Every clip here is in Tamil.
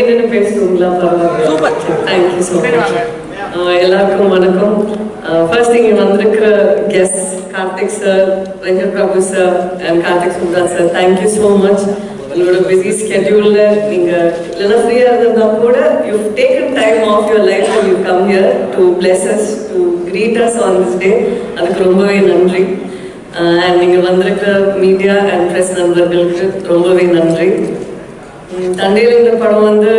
என்னென்ன பேசுறீங்களா? Super, thank you so much. எல்லாருக்கும் வணக்கம். ஃபர்ஸ்ட் இங்கே வந்திருக்கிற guest Karthik sir, Venkat Prabhu sir and Karthik Subra sir, thank you so much. உங்களோட பிஸி ஸ்கெட்யூலில் நீங்கள் இல்லைன்னா ஃப்ரீயாக இருந்தால் கூட you taken time of your life and you come here to bless us, to greet us on this day. அதுக்கு ரொம்பவே நன்றி. அண்ட் நீங்கள் வந்திருக்கிற மீடியா அண்ட் ப்ரெஸ் நண்பர்களுக்கு ரொம்பவே நன்றி. தண்டையில் இந்த படம் வந்து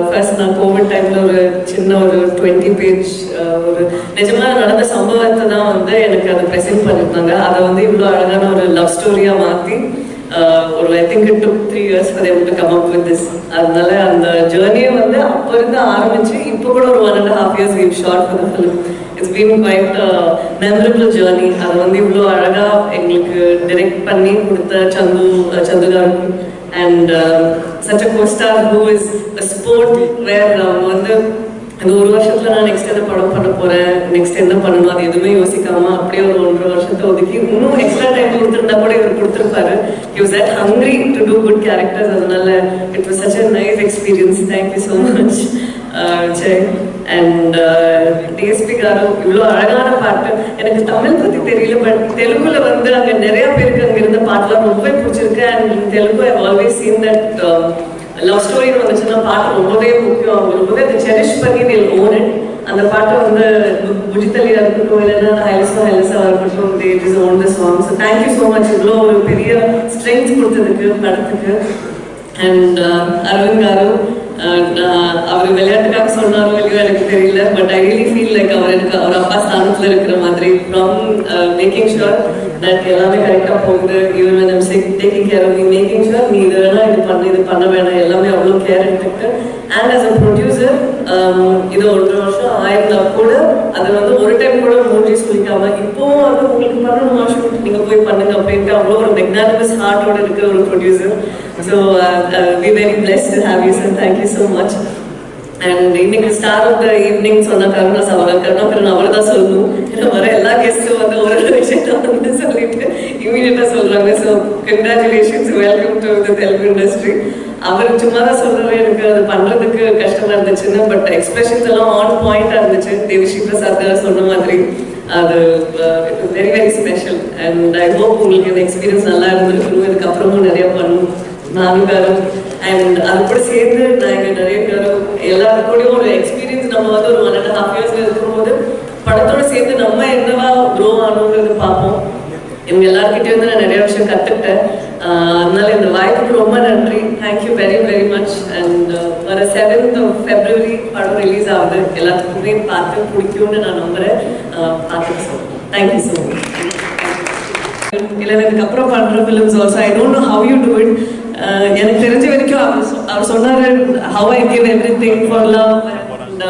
ஃபர்ஸ்ட் நான் கோவிட் டைமில் ஒரு சின்ன ஒரு 20 பேஜ் ஒரு நிஜமாக நடந்த சம்பவத்தை தான் வந்து எனக்கு அதை ப்ரெசென்ட் பண்ணியிருந்தாங்க. அதை வந்து இவ்வளோ அழகான ஒரு லவ் ஸ்டோரியாக மாற்றி ஒரு I think it took 3 years for them to come up with this. அதனால அந்த ஜேர்னியை வந்து அப்போ இருந்து ஆரம்பிச்சு இப்போ கூட ஒரு 1.5 years we've shot for the film. It's been quite a memorable journey. அது வந்து இவ்வளோ அழகாக எங்களுக்கு டைரக்ட் பண்ணி கொடுத்த சந்துகாருக்கு and such a co-star who is a sport where வந்து அந்த ஒரு வருஷத்துல நான் நெக்ஸ்ட் என்ன படம் பண்ண போறேன், நெக்ஸ்ட் என்ன பண்ணணும் அது எதுவுமே யோசிக்காம அப்படியே ஒரு 1.5 வருஷத்தை ஒதுக்கி இன்னும் எக்ஸ்ட்ரா டைம் கொடுத்துருந்தா கூட இவர் கொடுத்துருப்பாரு. He was that hungry to do good characters. அதனால it was such a nice experience. Thank you so much Jai and DSP car. இவ்வளோ அழகான பாட்டு. எனக்கு தமிழ் பற்றி தெரியல, பட் தெலுங்குல வந்து அங்கே நிறைய பேருக்கு அங்கே இருந்த பாட்டுலாம் ரொம்பவே பிடிச்சிருக்கு. And Telugu I always seen that love ஸ்டோரின்னு வந்துச்சுன்னா பாட்டு ரொம்பவே முக்கியம். அவங்க ரொம்பவே அதை செரிஷ் பண்ணி they own it. அந்த பாட்டை வந்து புஜித்தலியா இருக்கட்டும் இல்லைன்னா ஹைலஸா இருக்கட்டும், they just own the song. So thank you so much. இவ்வளோ ஒரு பெரிய ஸ்ட்ரென்த் கொடுத்ததுக்கு படத்துக்கு. அண்ட் அரவிந்த் காரு, அவர் விளையாட்டுக்காக சொன்னாரோ இல்லையோ எனக்கு தெரியல, but I really feel like அவர் எனக்கு அவர் அப்பா ஸ்தானத்தில் இருக்கிற மாதிரி. ஃப்ரம் மேக்கிங் ஷுர் தட் எல்லாமே கரெக்டாக போகுது, even when I'm sick, taking care of me, making sure நீ இது வேணா இது பண்ண வேணாம், எல்லாமே அவ்வளோ கேர் எடுத்துக்கிட்டு. அண்ட் ஆஸ் அ ப்ரொடியூசர் இது 1.5 வருஷம் ஆயிருந்தா கூட அது வந்து ஒரு டைம் கூட மூஞ்சி சொல்லிக்காம இப்போவும் வந்து உங்களுக்கு பண்ணணுமா ஷூட் நீங்கள் போய் பண்ணுங்க அப்படின்ட்டு அவ்வளோ ஒரு மெக்னானிமஸ் ஹார்ட்டோட இருக்கிற ஒரு producer. So we very blessed to have you sir. Thank you so much. And இன்னைக்கு ஸ்டார் ஆஃப் த ஈவினிங் சொன்ன கருணாகரன் அவர் தான் சொல்லணும். ஏன்னா வர எல்லா கெஸ்ட்டும் வந்து ஒரு விஷயத்தை வந்து சொல்லிட்டு இமீடியட்டாக சொல்கிறாங்க. So congratulations, welcome to the Telugu industry. அவர் சும்மா தான் சொல்கிறாரு, எனக்கு அது பண்ணுறதுக்கு கஷ்டமாக இருந்துச்சுன்னு, பட் எக்ஸ்பிரஷன்ஸ் எல்லாம் ஆன் பாயிண்டாக இருந்துச்சு. தேவிஸ்ரீ பிரசாத் சொன்ன மாதிரி அது very very special. And I hope உங்களுக்கு இந்த எக்ஸ்பீரியன்ஸ் நல்லா இருந்திருக்கணும். இதுக்கப்புறமும் நிறையா பண்ணணும் நானும். அண்ட் அது கூட சேர்ந்து நாங்கள் நிறைய பேரும் எல்லாருக்கூடையும் ஒரு எக்ஸ்பீரியன்ஸ் நம்ம வந்து ஒரு 1.5 years இருக்கும்போது படத்தோடு சேர்ந்து நம்ம என்னவா க்ரோ ஆனோங்கிறது பார்ப்போம். இவங்க எல்லாருக்கிட்டே வந்து நான் நிறைய விஷயம் கற்றுக்கிட்டேன். அதனால இந்த வாய்ப்புக்கு ரொம்ப நன்றி. Thank you very very much. And வர 7th of February படம் ரிலீஸ் ஆகுது. எல்லாத்துக்குமே பார்த்து பிடிக்கும்னு நான் நம்புகிறேன். பார்த்துட்டு சொல்லுவேன். Thank you so much. இல்லை இதுக்கப்புறம் பண்ணுற films also I don't know how you do it. எனக்கு தெரிஞ்ச வரைக்கும் அவர் சொன்னார் how I give everything for love and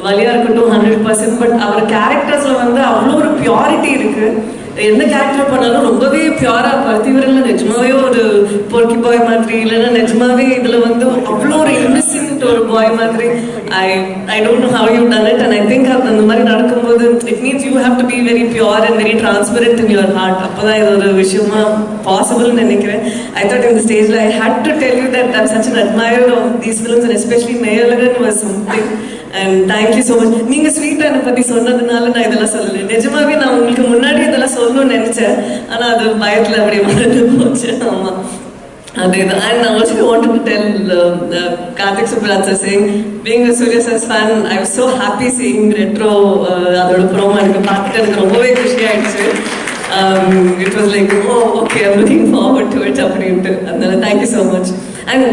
வலியா இருக்கட்டும் 100%. பட் அவர் கேரக்டர்ஸில் வந்து அவ்வளோ ஒரு பியூரிட்டி இருக்குது. எந்த கேரக்டர் பண்ணாலும் ரொம்பவே பியூரா பருத்திவரில் நிஜமாவே ஒரு பொறுக்கி பாய் மாதிரி, இல்லைன்னா நிஜமாவே இதில் வந்து அவ்வளோ ஒரு இன்னசென்ட் ஒரு பாய் மாதிரி. I don't know how you done it. And I think அந்த மாதிரி நடக்கும்போது it means you have to be very pure and very transparent in your heart. அப்போ தான் இது ஒரு விஷயமா பாசிபிள்னு நினைக்கிறேன். ஐ தாட் இந்த ஸ்டேஜில் I had to tell you that I'm such an admirer of these films and especially Meiyazhagan was something. And thank you so much. நீங்கள் ஸ்வீட்டானை பற்றி சொன்னதுனால நான் இதெல்லாம் சொல்லலை. நிஜமாவே நான் உங்களுக்கு முன்னாடி இதெல்லாம் சொல்லணும்னு நினச்சேன், ஆனால் அது பயத்தில் அப்படியே மறந்து போச்சு. ஆமாம் அதேதான். And I also wanted to tell Karthik Subbarajan sir saying, being a Surya sir's fan, I was so happy seeing retro அதோட ப்ரோமோ எனக்கு பார்த்துட்டு எனக்கு ரொம்பவே குஷி ஆயிடுச்சு. It was like, oh okay, I'm looking forward to it அப்படின்ட்டு. அதனால thank you so much. And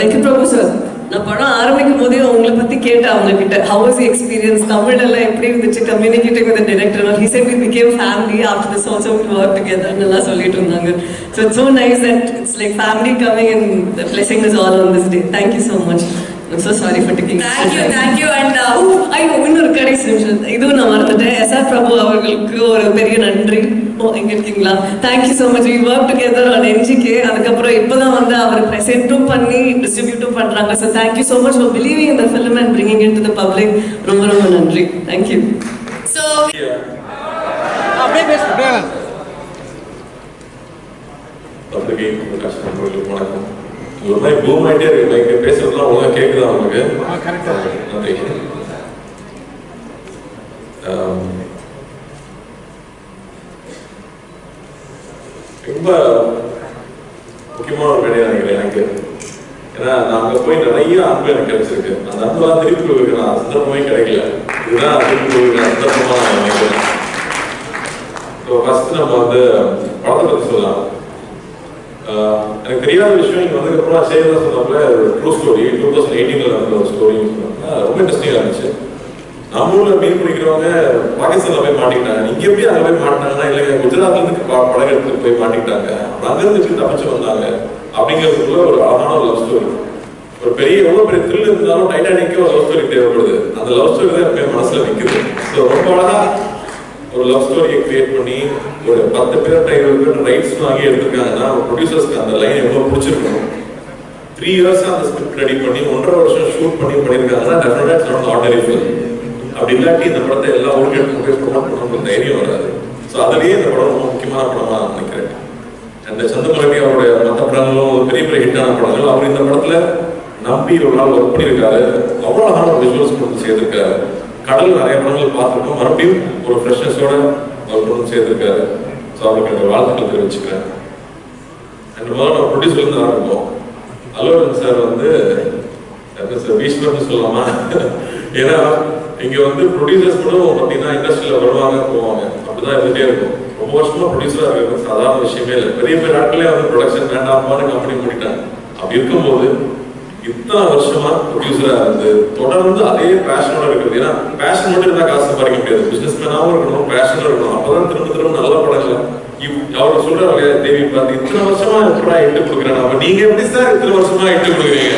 Venkat Prabhu sir, நான் படம் ஆரம்பிக்கும் போதே உங்களை பற்றி கேட்டேன் அவங்க கிட்ட, ஹவ் வாஸ் தி எக்ஸ்பீரியன்ஸ், தமிழெல்லாம் எப்படி இருந்துச்சு communicating with director. He said we became family after this also, we work together நல்லா சொல்லிட்டு இருந்தாங்க. So it's so nice that it's like family coming and blessing us all on this day. Thank you so much. I'm so sorry for taking thank you and இன்னொரு கடைசி நிமிஷம் இதுவும் நான் மறந்துட்டேன். எஸ்ஆர் பிரபு அவர்களுக்கு ஒரு பெரிய நன்றி. எங்க இருக்கீங்களா? Thank you so much. We work together on NGK. அதுக்கப்புறம் இப்போதான் வந்து அவர் ப்ரெசென்ட்டும் பண்ணி டிஸ்ட்ரிபியூட்டும் பண்ணுறாங்க. So thank you so much for believing in the film and bringing it to the public. ரொம்ப ரொம்ப நன்றி. தேங்க்யூ. ஸோ பப்ளிக் கஷ்டம் வணக்கம். ஒரு மாதிரி பூம் ஆகிட்டே இருக்கு மைக்கு பேசுறதுலாம் ஒழுங்காக கேட்குதா உங்களுக்கு? நன்றி. ரொம்ப முக்கியமான ஒரு வேலையாக நினைக்கிறேன் எனக்கு. ஏன்னா நான் அங்கே போய் நிறைய அன்பு எனக்கு கிடைச்சிருக்கு. அந்த அன்பெல்லாம் திருப்பி கொடுக்குற சந்தர்ப்பமே கிடைக்கல. இதுதான் திருப்பி கொடுக்குற சந்தர்ப்பமாக நான் நினைக்கிறேன். ஸோ ஃபர்ஸ்ட் நம்ம வந்து படத்தை பற்றி சொல்லலாம். எனக்கு தெரியாத விஷயம் இங்கே வந்ததுக்கப்புறம் சேவ் சொன்னாப்புல ட்ரூ ஸ்டோரி 2018 நடந்த ஒரு ஸ்டோரின்னு சொன்னாங்க. ரொம்ப இன்ட்ரெஸ்டிங்காக இருந்துச்சு. நம்ம ஊரில் மீன் பிடிக்கிறவங்க பாகிஸ்தானில் போய் மாட்டிக்கிட்டாங்க. இங்கே எப்படி அங்கே போய் மாட்டினாங்கன்னா இல்லைங்க குஜராத்லேருந்து படகு எடுத்துட்டு போய் மாட்டிக்கிட்டாங்க. அங்கேருந்து எப்படி தப்பிச்சு வந்தாங்க அப்படிங்கிறதுக்குள்ள ஒரு அழகான ஒரு லவ் ஸ்டோரி. ஒரு பெரிய எவ்வளோ பெரிய த்ரில் இருந்தாலும் டைட்டானிக்கே ஒரு லவ் ஸ்டோரி தேவைப்படுது. அந்த லவ் ஸ்டோரி தான் எப்பயும் மனசில் நிற்குது. ஸோ ரொம்ப அழகா ஒரு லவ் ஸ்டோரியை கிரியேட் பண்ணி ஒரு 10 பேர் 20 பேர் ரைட்ஸ் வாங்கி எடுத்திருக்காங்கன்னா ப்ரொடியூசர்ஸ்க்கு அந்த லைன் எவ்வளோ பிடிச்சிருக்கணும். 3 years அந்த ஸ்கிரிப்ட் ரெடி பண்ணி 1.5 வருஷம் ஷூட் பண்ணியிருக்காங்கன்னா டெஃபினட்டா இட்ஸ் நாட் ஆர்டினரி ஃபிலிம். அப்படி இல்லாட்டி இந்த படத்தை எல்லா ஊருக்கு எடுத்து ப்ரொமோட் பண்ணணும் தைரியம் வராது. ஸோ அதுலேயே இந்த படம் ரொம்ப முக்கியமான படமாக நான் நினைக்கிறேன். அந்த சந்திரமுகி அவருடைய மற்ற படங்களும் பெரிய பெரிய ஹிட்டான படங்கள். அவர் இந்த படத்துல நம்பி ஒரு நாள் ஒர்க் பண்ணியிருக்காரு. அவ்வளோ அழகான முதல்ஸ் கொண்டு சேர்த்திருக்காரு. கடல் நிறைய படங்கள் பார்த்துருக்கோம். மறுபடியும் ஒரு ஃப்ரெஷ்னஸோட அவர் கொண்டு சேர்த்திருக்காரு. ஸோ அவருக்கு வாழ்த்துக்கள் தெரிவிச்சுக்கிறேன். அண்ட் முதல்ல நம்ம ப்ரொடியூசர்லேருந்து ஆரம்பிப்போம். அல்லுவரன் சார் வந்து சார் ஈஸ்வரன் சொல்லலாமா? ஏன்னா இங்கே வந்து ப்ரொடியூசர்ஸ் கூட பார்த்தீங்கன்னா இண்டஸ்ட்ரியில் வருவாங்க போவாங்க, அப்படிதான் இருந்துகிட்டே இருக்கும். ரொம்ப வருஷமா ப்ரொடியூசராக இருக்கிறது சாதாரண விஷயமே இல்லை. பெரிய பெரிய நாட்களே வந்து ப்ரொடக்ஷன் வேண்டாமான்னு கம்பெனி மூடிட்டாங்க. அப்படி இருக்கும்போது இத்தனை வருஷமா ப்ரொடியூசராக இருந்து தொடர்ந்து அதே பேஷனோட இருக்கிறது. ஏன்னா பேஷன் மட்டும் இருந்தால் காசு சம்பாதிக்க முடியாது. பிஸ்னஸ் மேனாகவும் இருக்கணும், பேஷனாக இருக்கணும். அப்போதான் திரும்ப திரும்ப நல்ல படங்கள் அவர் சொல்றாரு தேவி பார்த்து இத்தனை வருஷமா எப்படா எட்டு கொடுக்குறேன். அப்ப நீங்க எப்படி சார் இத்தனை வருஷமா எட்டு கொடுக்குறீங்க?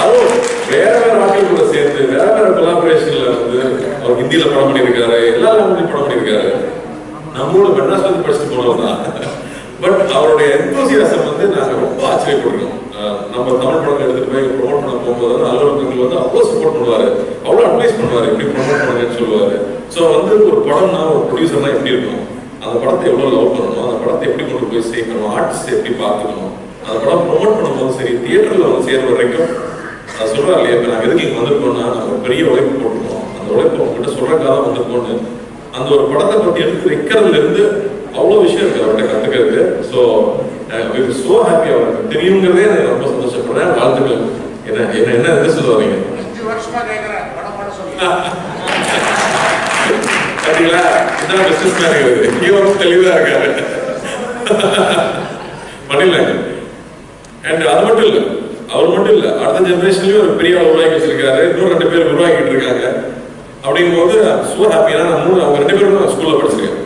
அதுவும் வேற வேற ஆட்கள் கூட சேர்ந்து வேற வேற கொலாபரேஷன்ல வந்து அவர் ஹிந்தியில படம் பண்ணியிருக்காரு, எல்லா லாங்குவேஜ் படம் பண்ணியிருக்காரு. நம்மளோட மெட்ராஸ்ல படிச்சுட்டு போனதுதான். பட் அவருடைய எந்தோசியாசம் வந்து நாங்க ரொம்ப ஆச்சரியப்படுறோம். நம்ம தமிழ் படம் எடுத்துட்டு போய் ப்ரொமோட் பண்ண போகும்போது அலுவலகங்கள் வந்து அவ்வளோ சப்போர்ட் பண்ணுவாரு, அவ்வளோ அட்வைஸ் பண்ணுவாரு, எப்படி ப்ரொமோட் பண்ணுங்கன்னு சொல்லுவாரு. ஸோ வந்து ஒரு படம்னா ஒரு ப்ரொடியூசர்னா எப்படி இருக்கும், அந்த படத்தை எவ்வளோ லவ் பண்ணணும், அந்த படத்தை எப்படி கொண்டு போய் சேர்க்கணும், ஆர்டிஸ்ட் எப்படி பார்த்துக்கணும், அந்த படம் ப்ரொமோட் பண்ணும்போது சரி தியேட்டரில் வந்து சேர்ற வரைக்கும் நான் சொல்கிறேன் இல்லையா, இப்போ நாங்கள் எதுக்கு இங்கே வந்திருக்கோம்னா நம்ம பெரிய உழைப்பு போட்டுருக்கோம், அந்த உழைப்பு உங்ககிட்ட சொல்கிறக்காக தான் வந்திருக்கோன்னு அந்த ஒரு படத்தை பற்றி எடுத்து வைக்கிறதுலேருந்து அவ்வளோ விஷயம் இருக்குது அவர்கிட்ட கற்றுக்கிறது. ஸோ ஸோ ஹாப்பி அவருக்கு தெரியுங்கிறதே எனக்கு ரொம்ப சந்தோஷப்படுறேன். வாழ்த்துக்கள். என்ன என்ன என்ன எது சொல்லுவாங்க சரிங்களா? இதான் பிசினஸ் மேன் இருக்குது. இங்கே தெளிவாக இருக்காரு பண்ணிடலாங்க. அண்ட் அது மட்டும் இல்லை, அவர் மட்டும் இல்லை, அடுத்த ஜென்ரேஷன்லயும் ஒரு பெரிய உருவாக்கி வச்சிருக்காரு. இன்னும் 2 பேர் உருவாக்கிட்டு இருக்காங்க. அப்படிங்கும் போது ஸோ ஹாப்பியா அவங்க 2 பேரும் ஸ்கூல்ல படிச்சிருக்கேன்.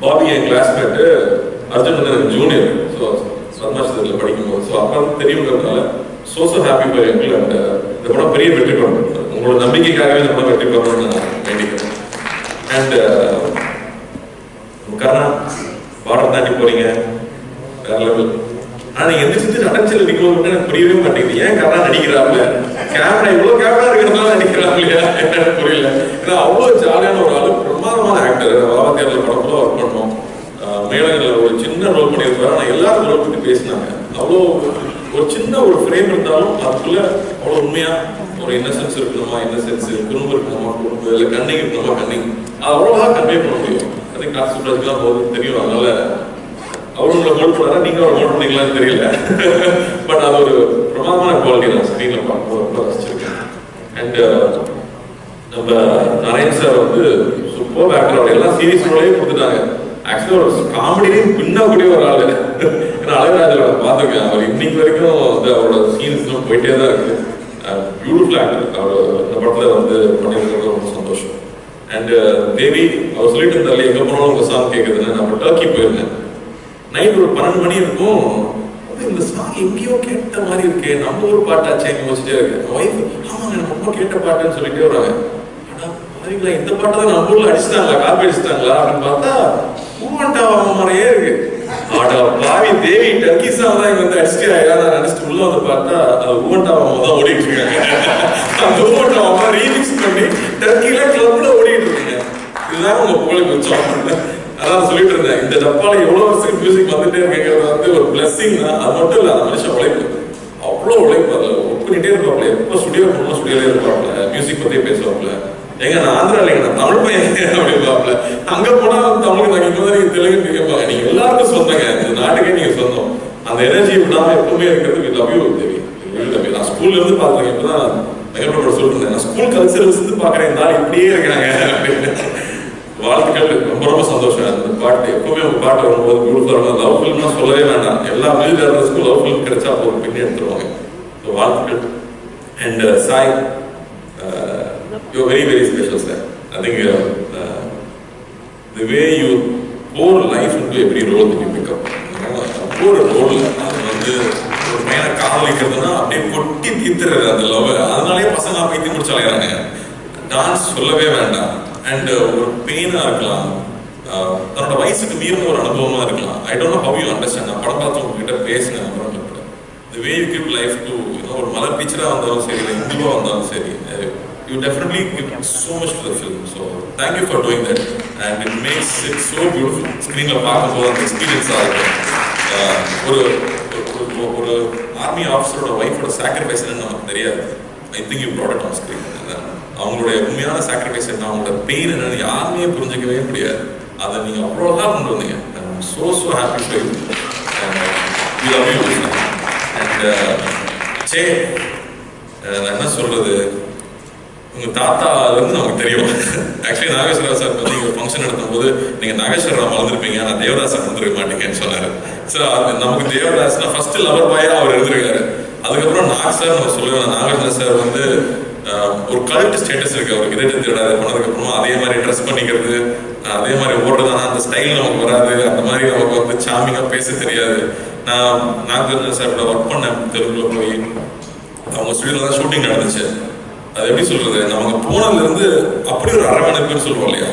பாபி என் கிளாஸ்மேட்டு, அர்ஜுன் வந்து எனக்கு ஜூனியர். ஸோ பத்மாசத்தில் படிக்கும்போது ஸோ அப்போ தெரியுங்கிறதுனால ஸோ ஹாப்பி ஃபார் எங்கள். அண்ட் இந்த படம் பெரிய வெற்றி பெறணும், உங்களோட நம்பிக்கைக்காகவே இந்த படம் வெற்றி பெறணும்னு நான் வேண்டிக்கிறேன். அண்ட் கர்ணா பாடம் தாண்டி போறீங்க வேற லெவல். ஆனா நீங்க எந்திரிச்சு அடைச்சல் நிற்கும் எனக்கு புரியவே மாட்டேங்குது. ஏன் கர்ணா நடிக்கிறாப்ல, கேமரா இவ்வளவு கேமரா இருக்கிறதுனால நடிக்கிறாப்லையா எனக்கு புரியல. ஏன்னா அவ்வளவு ஜாலியான ஒரு ஆளு, பிரமாதமான ஆக்டர். வாவத்தியாரில் படத்துல ஒர்க் பண்ணோம், மேலங்களில் ஒரு சின்ன ரோல் பண்ணியிருப்பாரு. ஆனால் எல்லாரும் ரோல் பற்றி பேசினாங்க. அவ்வளோ ஒரு சின்ன ஒரு ஃப்ரேம் இருந்தாலும் அதுக்குள்ள அவ்வளோ உண்மையா ஒரு இன்னசென்ஸ் இருக்கணுமா, இன்னசென்ஸ் குறும்பு இருக்கணுமா, குறும்பு இல்லை கண்ணிங் இருக்கணுமா, கண்ணிங் அது அவ்வளோவா கன்வே பண்ண முடியும். அதுக்கு காசு சுற்றுறதுக்குலாம் போது தெரியும். அதனால அவங்கள நோட் பண்ணாரா நீங்க அவர் நோட் பண்ணீங்களான்னு தெரியல. பட் அது ஒரு பிரமாதமான குவாலிட்டி நான் ஸ்க்ரீன்ல பார்க்கும்போது ரொம்ப ரசிச்சிருக்கேன். அண்ட் நம்ம நாராயண் சார் வந்து சூப்பர் ஆக்டர். எல்லா சீரியஸ் ரோலையும் கொடுத்துட்டாங்க. ஆக்சுவலாக ஒரு காமெடியிலையும் பின்னக்கூடிய ஒரு ஆள். ஏன்னா அழகராஜோட பார்த்துருக்கேன். அவர் இன்னைக்கு வரைக்கும் வந்து அவரோட சீன்ஸ்லாம் போயிட்டே தான் இருக்கு. Beautiful actor. அவர் இந்த படத்தில் வந்து பண்ணியிருக்கிறது ரொம்ப சந்தோஷம். அண்ட் தேவி அவர் சொல்லிட்டு இருந்தாலே எங்கே போனாலும் உங்கள் சாங் கேட்குதுன்னு. நம்ம டர்க்கி போயிருந்தேன். நைட் ஒரு 12 மணி இருக்கும். இந்த சாங் எங்கேயோ கேட்ட மாதிரி இருக்கு, நம்ம ஊர் பாட்டாச்சே யோசிச்சுட்டே இருக்கு. ஒய்ஃப் ஆமாங்க நம்ம ரொம்ப கேட்ட பாட்டுன்னு சொல்லிட்டே வராங்க. ஆனால் இந்த பாட்டை தான் நம்ம ஊர்ல அடிச்சுட்டாங்களா, காப்பி அடிச்சுட்டாங்களா அப்படின்னு பார்த்தா ஊவன்டாவா மாதிரியே இருக்கு. ஆடா பாவி தேவி டர்க்கி சாங் தான் இங்க வந்து அடிச்சுட்டு நான் நினைச்சிட்டு உள்ள வந்து பார்த்தா அது ஊவன்டாவா தான் ஓடிட்டு இருக்காங்க. அந்த ஊவன்டாவா ரீமிக்ஸ் பண்ணி டர்க்கில கிளப்ல ஓடிட்டு இருக்காங்க. இதுதான் உங்க புகழுக்கு வச்சோம். அதான் சொல்லிட்டு இருந்தேன், இந்த டப்பால எவ்வளவு வருஷம் மியூசிக் வந்துட்டே இருக்கிறது வந்து ஒரு பிளஸிங் தான். அது மட்டும் இல்ல, அந்த மனுஷன் உழைப்பு அவ்வளவு அவ்வளோ உழைப்பார்ல, ஒர்க் பண்ணிட்டே இருப்பாப்ல, எப்போ ஸ்டுடியோ போகணும் ஸ்டுடியோலே இருப்பாப்ல, மியூசிக் பற்றியே பேசுவாப்ல. ஏங்க நான் ஆந்திரா இல்லைங்க, நான் தமிழ் பையன் அப்படிப்பாப்ல. அங்கே போனால் தமிழ் நான் இங்கே தான் நீங்கள் தெலுங்கு கேட்பாங்க. நீங்கள் எல்லாருக்கும் சொந்தங்க, இந்த நாட்டுக்கே நீங்கள் சொந்தம். அந்த எனர்ஜி விடாமல் எப்பவுமே இருக்கிறது வி லவ் யூ தேவி. நான் ஸ்கூல்ல இருந்து பார்த்துருக்கேன். இப்போ தான் வெங்கடோட சொல்லிட்டு நான் ஸ்கூல் கல்ச்சரல்ஸ் இருந்து பார்க்குறேன், இந்த நாள் இப்படியே இருக்கிறாங்க அப்படின்னு. வாழ்த்துக்கள், ரொம்ப ரொம்ப சந்தோஷம். அந்த பாட்டு எப்பவுமே ஒரு பாட்டு வரும்போது பியூட்டிஃபுல்லாக லவ் ஃபிலிம்னா சொல்லவே வேண்டாம். எல்லா மியூசிக் டேரக்டர்ஸ்க்கும் லவ் ஃபிலிம் கிடைச்சா ஒரு பின்னி எடுத்துருவாங்க. ஸோ வாழ்த்துக்கள். And Sai, you very very special sir. I think the way you pour life into every role that you pick up. ஒரு ரோல் அது வந்து ஒரு பையனை காதலிக்கிறதுனா அப்படியே கொட்டி தீர்த்துறது அந்த லவ். அதனாலேயே பசங்க பைத்தி முடிச்சாலேறாங்க. டான்ஸ் சொல்லவே வேண்டாம். அண்ட் ஒரு பெயினா இருக்கலாம், தன்னோட வயசுக்கு மீறின ஒரு அனுபவமா இருக்கலாம். I don't know how you understand. நான் படம் பார்த்து உங்ககிட்ட பேசினேன். The way you give life to ஒரு மலர் டீச்சரா வந்தாலும் சரி, இல்லை இந்துவா வந்தாலும் சரி, you definitely give so much to the film. So thank you for doing that, and it makes it so beautiful. Screen la paakkumbodhu and experience ஒரு ஒரு ஆர்மி ஆஃபீஸரோட ஒய்ஃபோட சாக்ரிஃபைஸ் என்ன நமக்கு தெரியாது. I think you brought it on screen. அவங்களுடைய உண்மையான சாக்ரிஃபைஸ் என்ன, அவங்களோட பெயின் என்னன்னு யாருமே புரிஞ்சிக்கவே முடியாது. அதை நீங்க அவ்வளோதான் கொண்டு வந்தீங்க. so happy for you, and we love you. And சே நான் என்ன சொல்றது, உங்க தாத்தா வந்து நமக்கு தெரியும். ஆக்சுவலி நாகேஸ்வரா சார் வந்து இங்க ஃபங்க்ஷன் நடத்தும் போது நீங்க நாகேஸ்வரா மறந்துருப்பீங்க, நான் தேவதாசை மறந்துருக்க மாட்டீங்கன்னு சொன்னாரு. ஸோ நமக்கு தேவதாஸ்னா ஃபர்ஸ்ட் லவர் பாயா அவர் இருந்திருக்காரு. அதுக்கப்புறம் நாக் சார் நம்ம சொல்லுவேன். நாகேஸ்வரா சார் வந்து ஒரு கல்ட் ஸ்டேட்டஸ் இருக்கு அவருக்கு. இதே தேடாது பண்ணதுக்கு அப்புறமா அதே மாதிரி ட்ரெஸ் பண்ணிக்கிறது, அதே மாதிரி ஓடுறதானா அந்த ஸ்டைல் நமக்கு வராது. அந்த மாதிரி நமக்கு வந்து சாமிங்கா பேச தெரியாது. நான் நாகேஸ்வரா சாரோட ஒர்க் பண்ணேன் தெலுங்குல போய். அவங்க ஸ்டுடியோல தான் ஷூட்டிங் நடந்துச்சு. அது எப்படி சொல்றது, நமக்கு போனதுல இருந்து அப்படி ஒரு அரவணைப்புன்னு சொல்லுவோம் இல்லையா.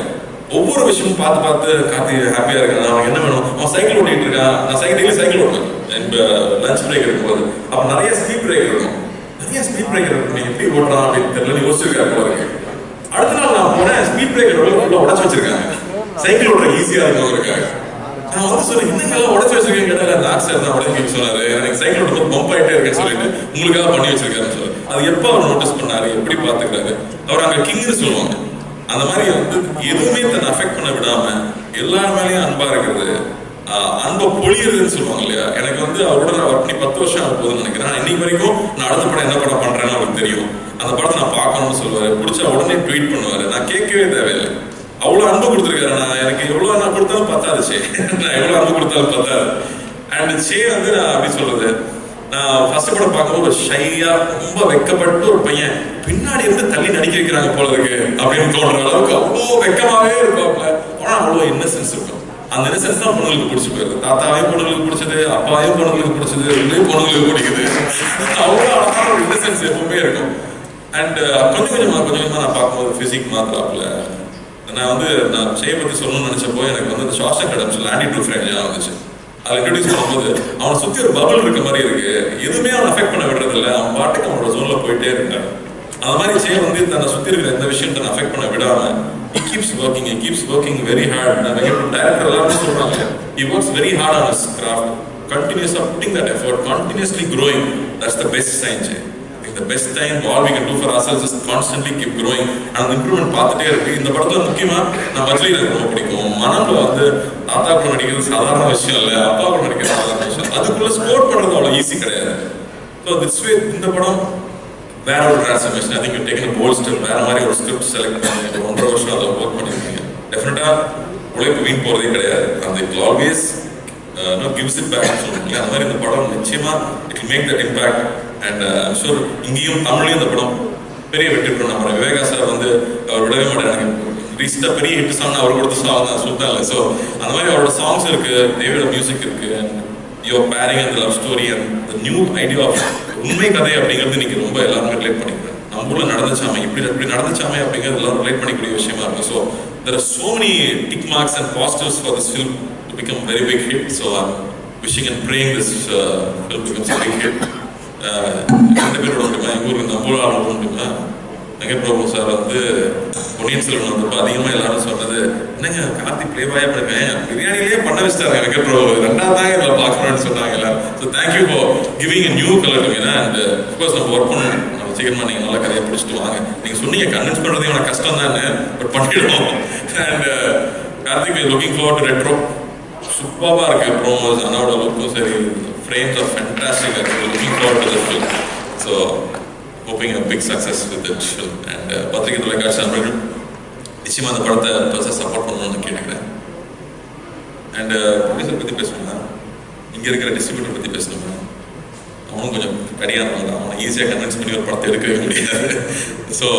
ஒவ்வொரு விஷயமும் பார்த்து பார்த்து கார்த்தி ஹாப்பியா இருக்கான். அவன் என்ன வேணும், அவன் சைக்கிள் ஓட்டிட்டு இருக்கான். நான் டெய்லி சைக்கிள் ஓட்டுவேன் லஞ்ச் பிரேக் இருக்கும்போது. அப்ப நிறைய ஸ்பீட் பிரேக் இருக்கும். நிறைய ஸ்பீட் பிரேக் இருக்கும். நீங்க எப்படி ஓட்டுறான் அப்படின்னு தெரியல, யோசிச்சிருக்காரு போல இருக்கு. அடுத்த நாள் நான் போனேன், ஸ்பீட் பிரேக்கர் உடச்சு வச்சிருக்காங்க. சைக்கிள் ஓட்டுற ஈஸியா இருக்கும் அவருக்காக. நான் வந்து சொல்ல இன்னும் உடச்சு வச்சிருக்கேன் கேட்டால லாக் சார் தான் உடனே சொன்னாரு. எனக்கு சைக்கிள் ஓட்டும்போது பம்ப் ஆயிட்டே இருக்கேன்னு சொல்லிட்டு உங்களுக்காக பண்ணி வச்சிருக்காருன்னு சொல்லி. அது எப்போ அவர் நோட்டீஸ் பண்ணாரு, எப்படி பார்த்துக்கிறாரு. அவர் அங்கே கிங்னு சொல்லுவாங்க. அந்த மாதிரி வந்து எதுவுமே தன்னை அஃபெக்ட் பண்ண விடாம எல்லார் மேலேயும் அன்பா இருக்கிறது, அன்பை பொழியறதுன்னு சொல்லுவாங்க இல்லையா. எனக்கு வந்து அவரோட நான் ஒர்க் பண்ணி 10 வருஷம் ஆக போகுதுன்னு நினைக்கிறேன். இன்னைக்கு வரைக்கும் நான் அடுத்த படம் என்ன படம் பண்றேன்னு அவருக்கு தெரியும். அந்த படத்தை நான் பார்க்கணும்னு சொல்லுவாரு. பிடிச்சா உடனே ட்வீட் பண்ணுவாரு. நான் கேட்கவே தேவையில்லை, அவ்வளோ அன்பு கொடுத்துருக்காரு. நான் எனக்கு எவ்வளோ நான் கொடுத்தாலும் பத்தாது சே, நான் எவ்வளோ அன்பு கொடுத்தாலும் பத்தாது. அண்ட் சே வந்து நான் அப்படி சொல்றது, நான் ஃபர்ஸ்ட் படம் பார்க்கும்போது ஷையா ரொம்ப வெக்கப்பட்டு ஒரு பையன் பின்னாடி இருந்து தள்ளி நடிக்க வைக்கிறாங்க போல இருக்கு அப்படின்னு தோன்ற அளவுக்கு அவ்வளோ வெக்கமாவே இருப்பாப்ல. ஆனா அவ்வளோ இன்னசென்ஸ் இருக்கும். அந்த இன்னசென்ஸ் தான் பொண்ணுங்களுக்கு பிடிச்சி போயிருது. தாத்தாவையும் பொண்ணுங்களுக்கு பிடிச்சது, அப்பாவையும் பொண்ணுங்களுக்கு பிடிச்சது, ரெண்டையும் பொண்ணுங்களுக்கு பிடிக்குது. அவ்வளோ அழகான ஒரு இன்னசென்ஸ் எப்பவுமே இருக்கும். அண்ட் கொஞ்சம் கொஞ்சமா நான் பார்க்கும்போது பிசிக் மாத்திராப்புல. நான் வந்து நான் செய்ய பற்றி சொல்லணும்னு நினைச்சப்போ எனக்கு வந்து அந்த ஷார்ட்ஸ் அகாடமிஸ் லேண்டி டூ ஃப்ரெண்ட் ஞாபகம் வந்துச்சு. அதை இன்ட்ரடியூஸ் பண்ணும்போது அவனை சுற்றி ஒரு பபிள் இருக்க மாதிரி இருக்கு. எதுவுமே அவன் அஃபெக்ட் பண்ண விடுறது இல்லை. அவன் பாட்டுக்கு அவனோட ஜோன்ல போயிட்டே இருக்கான். அந்த மாதிரி செய்ய வந்து தன்னை சுற்றி இருக்கிற எந்த விஷயம் தன்னை அஃபெக்ட் பண்ண விடாம he keeps working very hard. நான் டைரக்டர் எல்லாரும் சொல்றாங்க, he works very hard on his craft, continuously putting that effort, continuously growing. That's the best sign. The best time all we can do for ourselves is constantly keep growing and improvement பார்த்துட்டே இருக்கு. இந்த படத்துல முக்கியமா நான் பஜ்லி எனக்கு ரொம்ப பிடிக்கும். மனம்ல வந்து தாத்தா கூட நடிக்கிறது சாதாரண விஷயம் இல்லை, அப்பா கூட நடிக்கிறது சாதாரண விஷயம். அதுக்குள்ள ஸ்கோர் பண்றது அவ்வளோ ஈஸி கிடையாது. ஸோ திஸ் வே இந்த படம் வேற ஒரு transformation. I think you taken a bold step. வேற மாதிரி ஒரு ஸ்கிரிப்ட் செலக்ட் பண்ணி 1.5 வருஷம் அதை ஒர்க் பண்ணிருக்கீங்க. டெஃபினட்டா உழைப்பு வீண் போறதே கிடையாது. அந்த it always gives it back சொல்லுவாங்க. அந்த மாதிரி இந்த படம் நிச்சயமா it will make that impact. And I'm sure இங்கேயும் தமிழ்லையும் இந்த படம் பெரிய வெற்றி பெறும். நம்ம விவேகா சார் வந்து அவர் விடவே மாட்டாங்க. ரீசெண்டாக பெரிய ஹிட் சாங் அவர் கொடுத்த சாங் தான் சொல்லிட்டேன் இல்லை. ஸோ அந்த மாதிரி அவரோட சாங்ஸ் இருக்கு, தேவியோட மியூசிக் இருக்கு. அண்ட் யுவர் பேரிங் அந்த love story and the new idea of உண்மை கதை அப்படிங்கிறது இன்னைக்கு ரொம்ப எல்லாருமே ரிலேட் பண்ணிக்கிறேன். நம்ம ஊரில் நடந்துச்சாமே, இப்படி நடந்துச்சாமே அப்படிங்கிறது எல்லாரும் ரிலேட் பண்ணிக்கூடிய விஷயமா இருக்கும். So there are so many tick marks and positives for this film to become a very big hit. So I'm wishing and praying this film becomes a big hit. எந்த பேரோட முடியுமா, எங்கள் ஊருக்கு நம்ம ஊரால் முடியுமா, வெங்கட் பிரபு சார் வந்து பொன்னியின் செல்வன் வந்தப்போ அதிகமாக எல்லாரும் சொன்னது, என்னங்க கார்த்திக் பிளேபாயா பண்ணுவேன், பிரியாணிலேயே பண்ண வச்சுட்டாங்க வெங்கட் பிரபு, ரெண்டாவது தான் இதில் பார்க்கணும்னு சொன்னாங்க எல்லாரும். So thank you for giving new colour to Meena. And of course நம்ம ஒர்க் பண்ணணும், நம்ம சீக்கிரமாக நீங்கள் நல்லா கதையை பிடிச்சிட்டு வாங்க. நீங்கள் சொன்னீங்க கன்வின்ஸ் பண்ணுறது எனக்கு கஷ்டம் தானே, பட் பண்ணிடுவோம். And Karthik is looking forward to Retro. சூப்பராக இருக்குது ப்ரோமோஸ், அண்ணாவோட லுக்கும் சரி, frames are fantastic. Looking forward to this film. So hoping a big success with it. And பத்திரிகை தொலைக்காட்சி நண்பர்கள் நிச்சயமாக அந்த படத்தை பெருசாக சப்போர்ட் பண்ணணும்னு கேட்டுக்கிறேன். அண்ட் ப்ரொடியூசர் பற்றி பேசணும்னா, இங்கே இருக்கிற டிஸ்ட்ரிபியூட்டர் பற்றி பேசணும்னா, அவனும் கொஞ்சம் கடியானவங்க தான், அவனை ஈஸியாக கன்வின்ஸ் பண்ணி ஒரு படத்தை எடுக்கவே முடியாது. ஸோ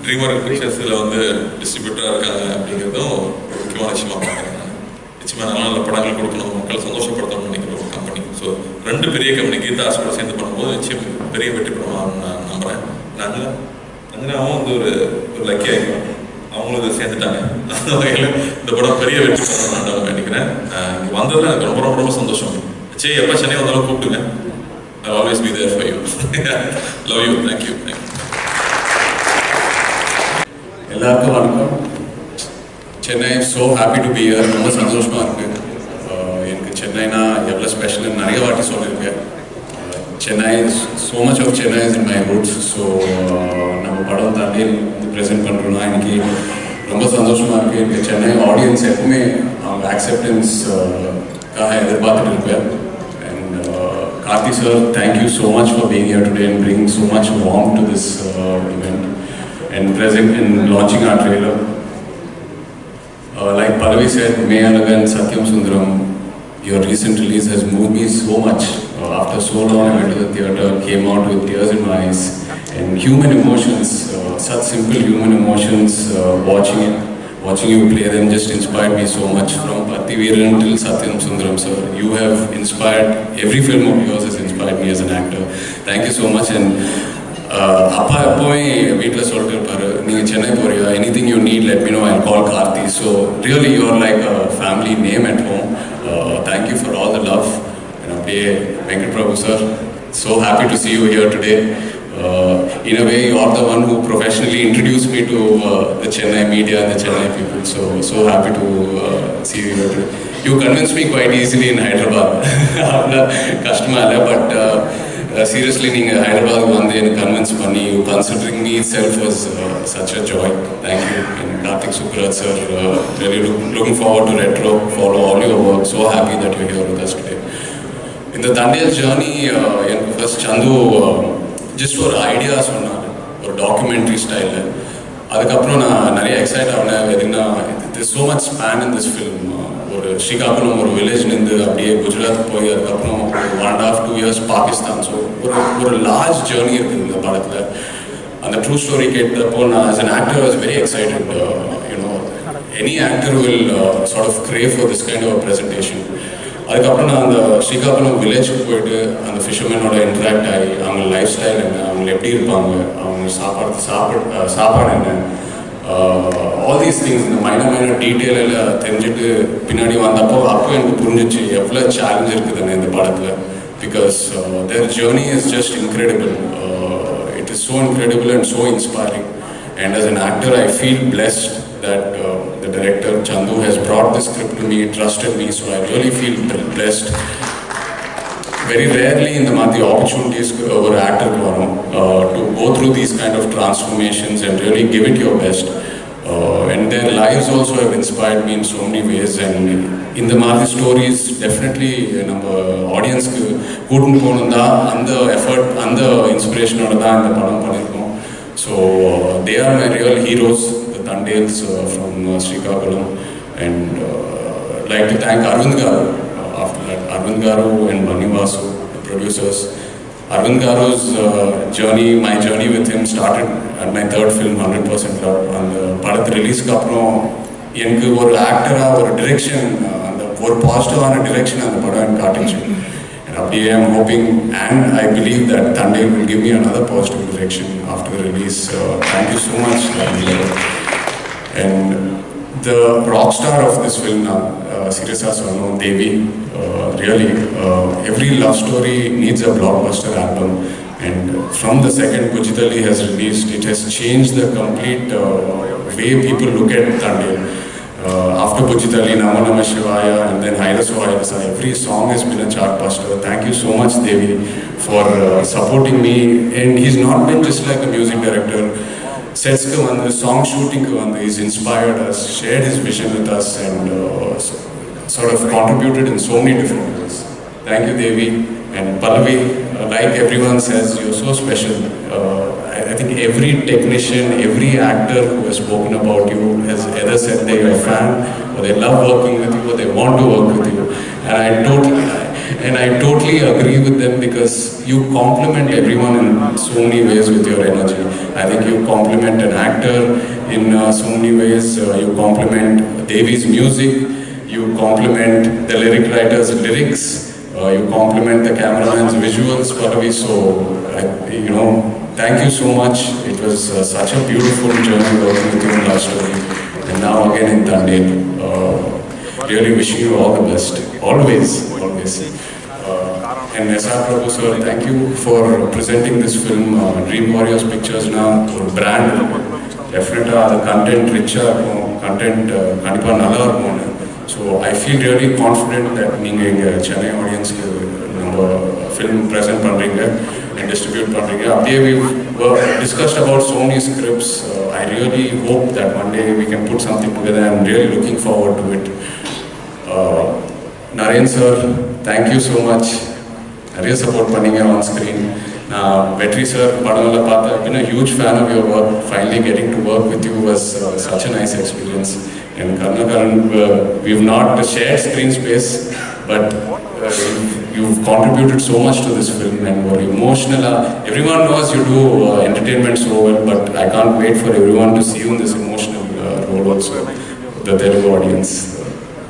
ட்ரீமர் பிக்சர்ஸில் வந்து டிஸ்ட்ரிபியூட்டராக இருக்காங்க அப்படிங்கிறதும் ஒரு முக்கியமான விஷயமாக பார்க்குறேன். நிச்சயமாக நல்ல நல்ல படங்கள் கொடுக்கணும், மக்கள் சந்தோஷப்படுத்தணும்னு நினைக்கிற ஒரு கம்பெனி. ஸோ ரெண்டு பெரிய கம்பெனி கீதா ஆஸ்போட சேர்ந்து பண்ணும்போது நிச்சயம் பெரிய வெற்றி படமாக நான் நம்புகிறேன். அஞ்சனாவும் வந்து ஒரு லக்கி ஆகிடும், அவங்களும் இதை சேர்ந்துட்டாங்க. அந்த வகையில் இந்த படம் பெரிய வெற்றி படம் நான் நினைக்கிறேன். இங்கே வந்ததில் எனக்கு ரொம்ப ரொம்ப ரொம்ப சந்தோஷம். சரி, எப்போ சென்னை வந்தாலும் கூப்பிட்டுங்க. I'll always be there for you. Love you. Thank you. எல்லாருக்கும் வணக்கம். Chennai so happy to be here. ரொம்ப சந்தோஷமாக இருக்குது. எனக்கு சென்னைனா எவ்வளோ ஸ்பெஷல்னு நிறைய வாட்டி சொல்லியிருக்கேன். Chennai so much of Chennai is in my roots. So நம்ம படம் தாண்டி வந்து ப்ரெசென்ட் பண்ணுறோன்னா எனக்கு ரொம்ப சந்தோஷமாக இருக்குது. எனக்கு சென்னை ஆடியன்ஸ் எப்பவுமே அவங்க ஆக்செப்டன்ஸ்க்காக எதிர்பார்த்துட்டு இருப்பேன். And Karthi sir, thank you so much for being here today and bringing so much warmth to this event and present in launching our trailer. Like Pallavi said, May Alagan, Satyam Sundaram, your recent release has moved me so much. After so long, I went to the theatre, came out with tears in my eyes, and human emotions, such simple human emotions, watching you play them just inspired me so much. From Pathiveeran till Satyam Sundaram sir, you have inspired, every film of yours has inspired me as an actor. Thank you so much. And அப்பா எப்போவுமே வீட்டில் சொல்லிட்டு இருப்பாரு, நீங்கள் சென்னை போறியா, anything you need let me know, I call Karthi. So really you are like a family name at home. Thank you for all the love. And அப்படியே Venkat Prabhu sir, so happy to see you here today. In a way, you are the one who professionally introduced me to the Chennai media and the Chennai people. So happy to see you here today. You convinced me quite easily in Hyderabad. Customer, but seriously, நீங்கள் ஹைதராபாத் வந்து எனக்கு கன்வின்ஸ் பண்ணி considering me itself was such a joy. Thank you. And Karthik Subraj sir, really looking forward to Retro, follow all your work. So happy that you're here with us today. In the Dandiyal journey, எனக்கு ஃபர்ஸ்ட் சந்து ஜஸ்ட் ஒரு ஐடியா சொன்னார், ஒரு டாக்குமெண்ட்ரி ஸ்டைலில். அதுக்கப்புறம் நான் நிறைய எக்ஸைட் ஆகினேன். எதுனா this so much span in this film. ஒரு ஸ்ரீகாக்குளம் ஒரு வில்லேஜ்லேருந்து அப்படியே குஜராத் போய் அதுக்கப்புறம் 1.5 2 years பாகிஸ்தான். ஸோ ஒரு லார்ஜ் ஜேர்னி இருக்குது இந்த படத்தில். அந்த ட்ரூ ஸ்டோரி கேட்டப்போ நான் as an actor was very excited. Any actor will sort of crave for this kind of a presentation. அதுக்கப்புறம் நான் அந்த ஸ்ரீகாக்குளம் வில்லேஜுக்கு போயிட்டு அந்த ஃபிஷர்மேனோட இன்ட்ராக்ட் ஆகி அவங்க லைஃப் ஸ்டைல் என்ன, அவங்க எப்படி இருப்பாங்க, அவங்க சாப்பாடு என்ன, ஆல் தீஸ் திங்ஸ் இந்த மைனர் டீட்டெயிலில் தெரிஞ்சுட்டு பின்னாடி வந்தப்போ எனக்கு புரிஞ்சிச்சு எவ்வளோ சேலஞ்ச் இருக்குதுன்னு இந்த படத்தில். Because there journey is just incredible. It is so incredible and so inspiring. And as an actor, I feel blessed that the director Chandu has brought the script to me, trusted me, so I really feel blessed. Very rarely in the Madhya opportunities for an actor to go through these kind of transformations and really give it your best. And their lives also have inspired me in so many ways. And in the Madhya stories, definitely நம்ம ஆடியன்ஸ்க்கு கூட்டின்னு போகணும் தான், அந்த எஃபர்ட் அந்த இன்ஸ்பிரேஷனோட தான் இந்த படம் பண்ணியிருக்கோம். So they are my real heroes, the Dandiyals from Srikakulam. And like to thank Arvind Garu. After that, Arvind Garu and Bani Vasu, the producers. Arvind Garu's journey, my journey with him started at my third film, 100% Love. And படத்து ரிலீஸ்க்கு அப்புறம் எனக்கு ஒரு ஆக்டராக ஒரு டிரெக்ஷன், அந்த ஒரு பாசிட்டிவான டிரெக்ஷன் அந்த படம் எனக்கு காட்டுச்சு. I am hoping and I believe that Dandiyal will give me another positive direction after the release. Thank you so much, Dandiyal. And the rock star of this film now, Sirasa Sonu Devi, really every love story needs a blockbuster album. And from the second Pujitali has released, it has changed the complete way people look at Tandel. After Pujitali, Nama Nama Shivaya, and then Hairasu Hairasa, every song has been a chartbuster. Thank you so much, Devi, for supporting me. And he's not been just like a music director. Sets ku vandu, song shooting ku vandu, he's inspired us, shared his vision with us, and sort of contributed in so many different ways. Thank you, Devi. And Pallavi, like everyone says, you're so special. I think every technician, every actor who has spoken about you has either said they are a fan, or they love working with you, or they want to work with you. And I totally agree with them, because you complement everyone in so many ways with your energy. I think you complement an actor in so many ways. You complement Devi's music. You complement the lyric writer's lyrics. You compliment the cameraman's visuals, Pallavi. So, thank you so much. It was such a beautiful journey working with you in Love Story. And now again in Tandel. Really wishing you all the best. Always. And S.R. Prabhu sir, thank you for presenting this film. Dream Warriors Pictures now, brand. Definitely the content richer, content kandipa nalla irukum. So I feel really confident that நீங்க இங்க சென்னை ஆடியன்ஸ்க்கு நம்ம film present பண்றீங்க and distribute பண்றீங்க. அப்படியே we discussed about so many scripts. I really hope that one day we can put something together. I'm really looking forward to it. Naren sir, thank you so much. நிறைய சப்போர்ட் பண்ணீங்க on screen. Vetri sir, படம்ல பார்த்தா I've been a huge fan of your work. Finally getting to work with you was such a nice experience. And Karnakaran, we've not shared screen space, but you've contributed so much to this film and were emotional. Everyone knows you do entertainment so well, but I can't wait for everyone to see you in this emotional role also, the Telugu audience.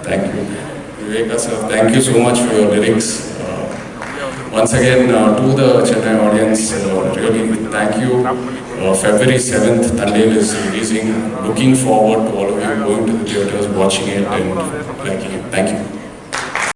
Thank you. Viveka sir, thank you so much for your lyrics. Once again, to the Chennai audience, really thank you. February 7th, Tandel is releasing. Looking forward to all of you going to the theatres, watching it and liking it. Thank you.